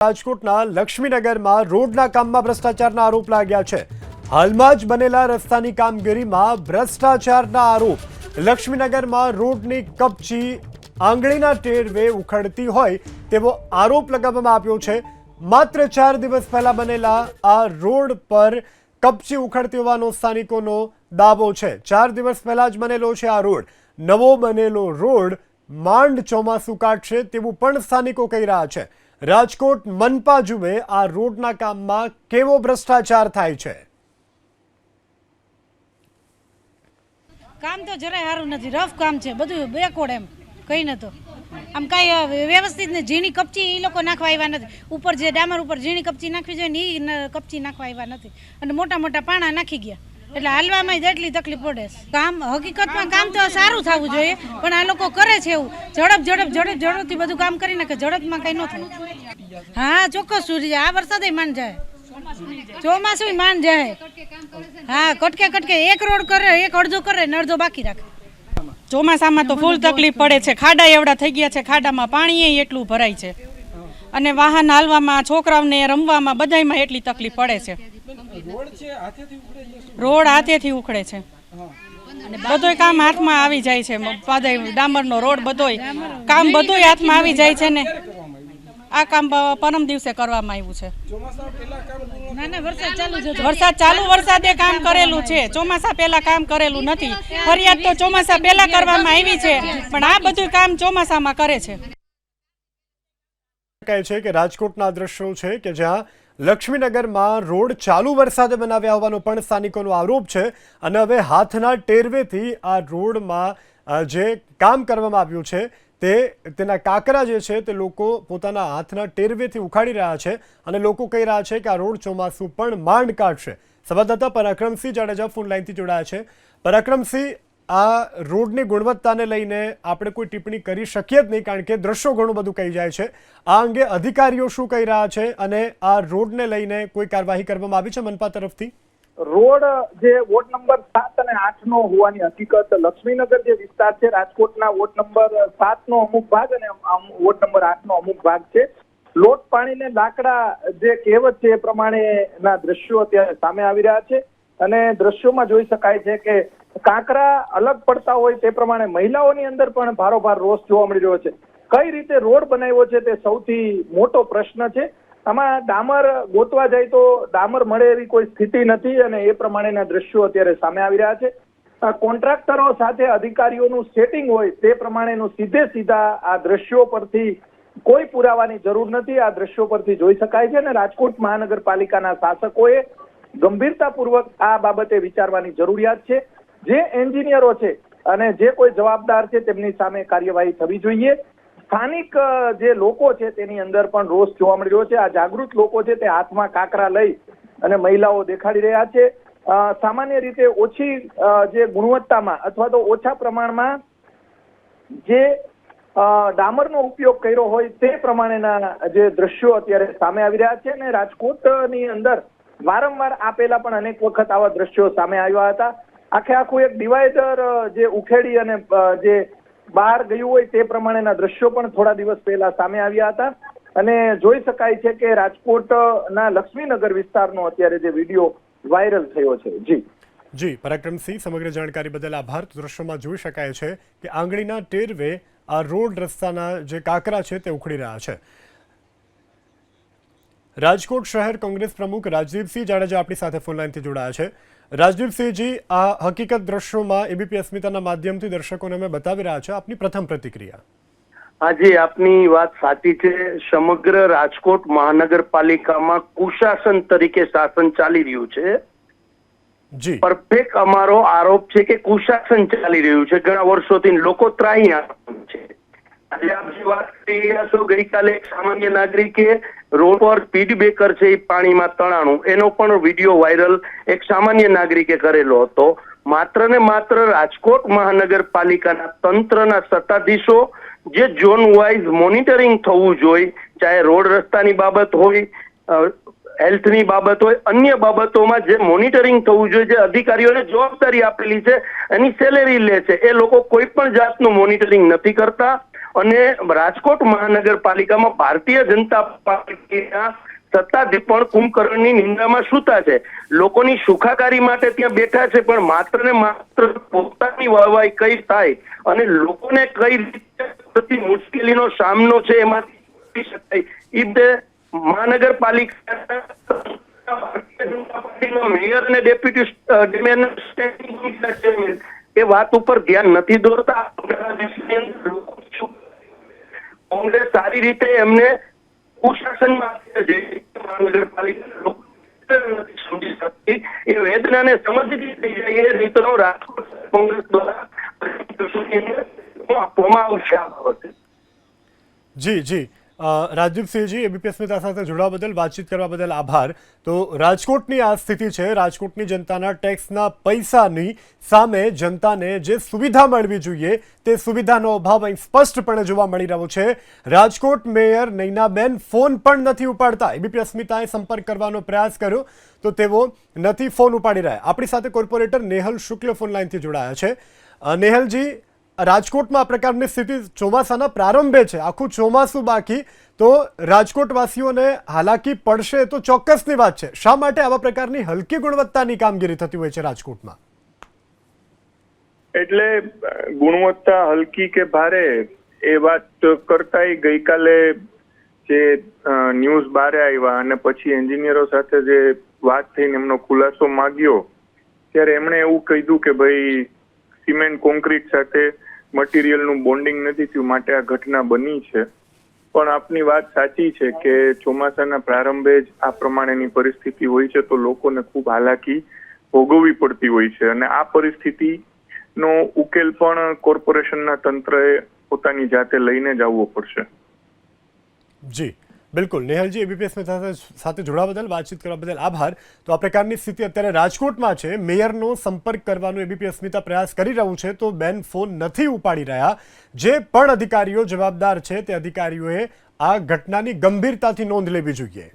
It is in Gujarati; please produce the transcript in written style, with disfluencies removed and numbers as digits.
રાજકોટના લક્ષ્મીનગરમાં રોડના કામમાં ભ્રષ્ટાચારના આરોપ લાગ્યા છે। હાલમાં જ બનેલા રસ્તાની કામગીરીમાં ભ્રષ્ટાચારના આરોપ। લક્ષ્મીનગરમાં રોડની કપચી આંગળીના ટેરવે ઉખડતી હોય તેવો આરોપ લગાવવામાં આવ્યો છે। માત્ર 4 દિવસ પહેલા બનેલા આ રોડ પર કપચી ઉખડતી હોવાનો સ્થાનિકોનો દાવો છે। 4 દિવસ પહેલા જ બનેલો છે આ રોડ। નવો બનેલો રોડ માંડ ચોમાસું કાઢશે તેવું પણ સ્થાનિકો કહી રહ્યા છે। રાજકોટ મનપા જુએ આ રોડના કામમાં કેવો ભ્રષ્ટાચાર થાય છે। કામ તો જરાય સારું નથી, રફ કામ છે, બધું બેકોડ એમ કઈ નતો। આમ કાંઈ વ્યવસ્થિત ને ઝીણી કપચી એ લોકો નાખવા આવ્યા નથી। ઉપર જે ડામર ઉપર ઝીણી કપચી નાખવી જોઈએ ને એ કપચી નાખવા આવ્યા નથી અને મોટા મોટા પાણા નાખી ગયા, એટલે હાલવામાં જેટલી તકલીફ પડે છે। કામ હકીકતમાં કામ તો સારું થવું જોઈએ, પણ આ લોકો કરે છે એવું ઝડપથી બધું કામ કરી નાખે, ઝડપમાં કઈ ન થાય। હા ચોક્કસ સુધી આ વરસાદ માંડ જાય, ચોમાસું માંડ જાય। હા કટકે એક રોડ કરે, એક અડધો કરે ને અડધો બાકી રાખે। ચોમાસામાં તો ફૂલ તકલીફ પડે છે, ખાડા એવડા થઈ ગયા છે, ખાડામાં પાણી એટલું ભરાય છે અને વાહન હાલવામાં, છોકરાઓને રમવામાં બધાયમાં એટલી તકલીફ પડે છે। રોડ હાથેથી ઉખડે છે, બધોય કામ હાથમાં આવી જાય છે, ડામરનો રોડ બધોય કામ બધોય હાથમાં આવી જાય છે ને આ કામ પરમ દિવસે કરવામાં આવ્યું છે। વરસાદે કામ કરેલું છે, ચોમાસા પહેલા કામ કરેલું નથી। ફરિયાદ તો ચોમાસા પહેલા કરવામાં આવી છે, પણ આ બધું કામ ચોમાસામાં કરે છે। કહે છે કે રાજકોટના દ્રશ્યો છે કે જ્યાં લક્ષ્મીનગરમાં રોડ ચાલુ વરસાદે બનાવ્યા હોવાનો પણ સ્થાનિકોનો આરોપ છે અને હવે હાથના ટેરવેથી આ રોડમાં જે કામ કરવામાં આવ્યું છે તેના કાંકરા જે છે તે લોકો પોતાના હાથના ટેરવેથી ઉખાડી રહ્યા છે અને લોકો કહી રહ્યા છે કે આ રોડ ચોમાસું પણ માંડ કાઢશે। સંવાદદાતા પરાક્રમસિંહ જાડેજા ફોન લાઈનથી જોડાયા છે। પરાક્રમસિંહ, આ રોડની ગુણવત્તાને લઈને આપણે કોઈ ટિપ્પણી કરી શકીએ જ નહીં, કારણ કે દ્રશ્યો ઘણું બધું કહી જાય છે। આ અંગે અધિકારીઓ શું કહી રહ્યા છે અને આ રોડને લઈને કોઈ કાર્યવાહી કરવામાં આવી છે મનપા તરફથી? રોડ જે વોર્ડ નંબર 7 અને 8 નો હોવાની હકીકત લક્ષ્મીનગર જે વિસ્તાર છે રાજકોટના વોર્ડ નંબર 7 નો અમુક ભાગ અને વોર્ડ નંબર 8 નો અમુક ભાગ છે। લોટ પાણીને લાકડા જે કહેવત છે એ પ્રમાણેના દ્રશ્યો અત્યારે સામે આવી રહ્યા છે અને દ્રશ્યોમાં જોઈ શકાય છે કે કાંકરા અલગ પડતા હોય તે પ્રમાણે મહિલાઓની અંદર પણ ભારોભાર રોષ જોવા મળી રહ્યો છે। કઈ રીતે રોડ બનાવ્યો છે તે સૌથી મોટો પ્રશ્ન છે। આમાં ડામર ગોતવા જાય તો ડામર મળે એવી કોઈ સ્થિતિ નથી અને એ પ્રમાણેના દ્રશ્યો અત્યારે સામે આવી રહ્યા છે। કોન્ટ્રાક્ટરો સાથે અધિકારીઓનું સેટિંગ હોય તે પ્રમાણેનું સીધા આ દ્રશ્યો પરથી કોઈ પુરાવાની જરૂર નથી, આ દ્રશ્યો પરથી જોઈ શકાય છે અને રાજકોટ મહાનગરપાલિકાના શાસકોએ ગંભીરતાપૂર્વક આ બાબતે વિચારવાની જરૂરિયાત છે। જે એન્જિનિયરો છે અને જે કોઈ જવાબદાર છે તેમની સામે કાર્યવાહી થવી જોઈએ। સ્થાનિક જે લોકો છે તેની અંદર પણ રોષ જોવા મળી રહ્યો છે। આ જાગૃત લોકો છે તે હાથમાં કાંકરા લઈ અને મહિલાઓ દેખાડી રહ્યા છે। સામાન્ય રીતે ઓછી જે ગુણવત્તામાં અથવા તો ઓછા પ્રમાણમાં જે ડામરનો ઉપયોગ કર્યો હોય તે પ્રમાણેના જે દ્રશ્યો અત્યારે સામે આવી રહ્યા છે અને રાજકોટની અંદર વારંવાર આ પહેલા પણ અનેક વખત આવા દ્રશ્યો સામે આવ્યા હતા। આખું એક ડિવાઈડર જે ઉખેડી અને જે બહાર ગયું હોય તે પ્રમાણેના દ્રશ્યો પણ થોડા દિવસ પહેલા સામે આવ્યા હતા અને જોઈ શકાય છે કે રાજકોટના લક્ષ્મીનગર વિસ્તારનો અત્યારે જે વિડીયો વાયરલ થયો છે। જી પરાક્રમસિંહ, સમગ્ર જાણકારી બદલ આભાર। દ્રશ્યોમાં જોઈ શકાય છે કે આંગળીના ટેરવે આ રોડ રસ્તાના જે કાંકરા છે તે ઉખડી રહ્યા છે। રાજકોટ શહેર કોંગ્રેસ પ્રમુખ રાજદીપસિંહ જાડેજા આપણી સાથે ફોન લાઈનથી જોડાયા છે। રાજદીપસિંહજી, આ હકીકત દ્રશ્યોમાં એબીપી અસ્મિતાના માધ્યમથી દર્શકોને અમે બતાવી રહ્યા છે, આપની પ્રથમ પ્રતિક્રિયા? આજે આપની વાત સાચી છે। સમગ્ર રાજકોટ મહાનગરપાલિકામાં કુશાસન તરીકે શાસન ચાલી રહ્યું છે। જી, પરફેક્ટ અમારો આરોપ છે કે કુશાસન ચાલી રહ્યું છે, ઘણા વર્ષોથી લોકો ત્રાહી છે। આજે આપ જે વાત કરી રહ્યા છો, ગઈકાલે એક સામાન્ય નાગરિકે રોડ પર સ્પીડ બ્રેકર છે એ પાણીમાં તણાણું, એનો પણ વિડીયો વાયરલ એક સામાન્ય નાગરિકે કરેલો હતો। માત્ર ને માત્ર રાજકોટ મહાનગરપાલિકાના તંત્રના સત્તાધીશો જે ઝોન વાઇઝ મોનિટરિંગ થવું જોઈએ, ચાહે રોડ રસ્તાની બાબત હોય, હેલ્થની બાબત હોય, અન્ય બાબતોમાં જે મોનિટરિંગ થવું જોઈએ, જે અધિકારીઓને જવાબદારી આપેલી છે એની સેલેરી લે છે, એ લોકો કોઈ પણ જાતનું મોનિટરિંગ નથી કરતા। અને રાજકોટ મહાનગરપાલિકામાં ભારતીય જનતા પાર્ટીના સત્તાધીશ પણ કુંભકર્ણની નિંદામાં સૂતા છે. લોકોની સુખાકારી માટે ત્યાં બેઠા છે, પણ માત્ર ને માત્ર પોતાની વાહવાહી કઈ થાય અને લોકોને કઈ રીતે મુશ્કેલીનો સામનો છે એમાંથી શકાય એ રીતે મહાનગરપાલિકા મેયર અને ડેપ્યુટી મેયર એ વાત ઉપર ધ્યાન નથી દોરતા. કોંગ્રેસ સારી રીતે એમને કુશાસનમાં મહાનગરપાલિકા સમજી શકતી એ વેદનાને સમજતી થઈ જાય એ રીતનો રાજકોટ કોંગ્રેસ દ્વારા આપવામાં આવશે. જી રાજદીપસિંહજી, એબીપી અસ્મિતા સાથે જોડાવા બદલ, વાતચીત કરવા બદલ આભાર. તો રાજકોટની આ સ્થિતિ છે. રાજકોટની જનતાના ટેક્સના પૈસાની સામે જનતાને જે સુવિધા મળવી જોઈએ તે સુવિધાનો અભાવ અહીં સ્પષ્ટપણે જોવા મળી રહ્યો છે. રાજકોટ મેયર નૈનાબેન ફોન પણ નથી ઉપાડતા. એબીપી અસ્મિતાએ સંપર્ક કરવાનો પ્રયાસ કર્યો તો તેઓ નથી ફોન ઉપાડી રહ્યા. આપણી સાથે કોર્પોરેટર નેહલ શુક્લ ફોન લાઈનથી જોડાયા છે. નેહલજી, રાજકોટમાં આ પ્રકારની સ્થિતિ ચોમાસાના પ્રારંભે છે, આખું ચોમાસું બાકી, તો રાજકોટવાસીઓને હાલાકી પડશે તો ચોક્કસની વાત છે. શા માટે આવા પ્રકારની હલકી ગુણવત્તાની કામગીરી થતી હોય છે રાજકોટમાં? એટલે ગુણવત્તા હલકી કે ભારે એ વાત કરતાંય ગઈકાલે જે ન્યૂઝ બહાર આવ્યા અને પછી એન્જિનિયરો સાથે જે વાત થઈને એમનો ખુલાસો માંગ્યો ત્યારે એમણે એવું કીધું કે ભાઈ સિમેન્ટ કોન્ક્રીટ સાથે મટીરિયલનું બોન્ડિંગ નથી થયું, માટે આ ઘટના બની છે. પણ આપની વાત સાચી છે કે ચોમાસાના પ્રારંભે જ આ પ્રમાણેની પરિસ્થિતિ હોય છે તો લોકોને ખૂબ હાલાકી ભોગવવી પડતી હોય છે અને આ પરિસ્થિતિનો ઉકેલ પણ કોર્પોરેશનના તંત્રએ પોતાની જાતે લઈને જ આવવો પડશે. જી બિલકુલ. નેહલજી, એબીપી અસ્મિતા સાથે જોડાવા બદલ, વાતચીત કરવા બદલ આભાર. તો આ પ્રકારની સ્થિતિ અત્યારે રાજકોટમાં છે. મેયરનો સંપર્ક કરવાનો એબીપી અસ્મિતા પ્રયાસ કરી રહ્યું છે તો બેન ફોન નથી ઉપાડી રહ્યા. જે પણ અધિકારીઓ જવાબદાર છે તે અધિકારીઓએ આ ઘટનાની ગંભીરતાથી નોંધ લેવી જોઈએ.